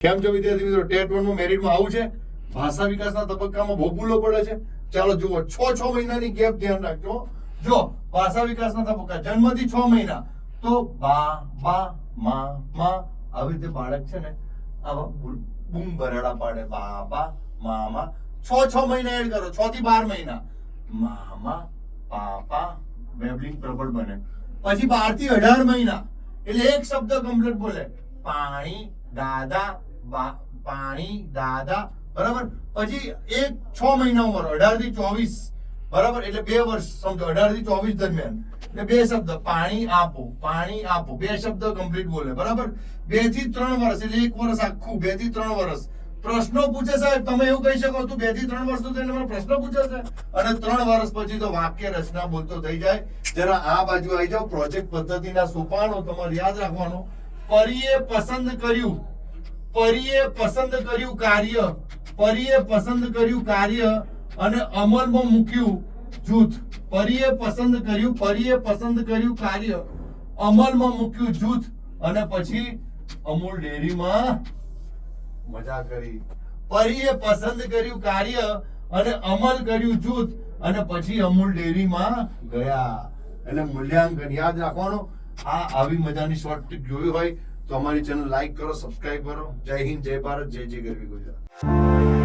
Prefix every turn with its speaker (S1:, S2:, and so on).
S1: કેમ છો વિદ્યાર્થી મિત્રો? ટેટ 1 માં મેરિટમાં આવું છે. ભાષા વિકાસના તબક્કામાં બહુ ભૂલો પડે છે. ચાલો જુઓ, 6 મહિનાની ગેપ ધ્યાન રાખજો. જો ભાષા વિકાસના તબક્કા જન્મથી 6 મહિના તો બા બા મા આવી રીતે બાળક છે ને આવા બૂમ બરાડા પાડે. બાબા મામા 6 મહિના એડ કરો, 6 થી 12 મહિના મામા પાપા બેબલિંગ પ્રબળ બને. પછી 12 થી 18 મહિના એટલે એક શબ્દ કમ્પ્લીટ બોલે. પાણી દાદા પાણી દાદા, બરાબર. પછી 6 મહિના ઉંમર 18 થી 24, બરાબર, એટલે 2 વર્ષ સમજો. 18 થી 24 દરમિયાન એટલે 2 શબ્દ પાણી આપો 2 શબ્દ કમ્પ્લીટ બોલે, બરાબર. 2 થી 3 વર્ષ એટલે 1 વર્ષ આખું. 2 થી 3 વર્ષ પ્રશ્નો પૂછે સાહેબ. તમે એવું કહી શકો તું 2 થી 3 વર્ષ તો તેને પ્રશ્નો પૂછે છે. અને 3 વર્ષ પછી તો વાક્ય રચના બોલતો થઈ જાય. જરા આ બાજુ આવી જાઓ. પ્રોજેક્ટ પદ્ધતિના સોપાનો તમારે યાદ રાખવાનું. પરીએ પસંદ કર્યું કાર્ય અને અમલમાં મૂક્યું જૂથ. પરીએ પસંદ કર્યું કાર્ય અમલમાં મૂક્યું જૂથ અને પછી અમૂલ ડેરીમાં મજા કરી. પરીએ પસંદ કર્યું કાર્ય અને અમલ કર્યું જૂથ અને પછી અમૂલ ડેરીમાં ગયા. એટલે મૂલ્યાંકન યાદ રાખવાનું. આ આવી મજાની શોર્ટ ટીપ જોઈ હોય તો અમારી ચેનલ લાઈક કરો, સબસ્ક્રાઇબ કરો. જય હિન્દ, જય ભારત, જય જય ગરવી ગુજરાત.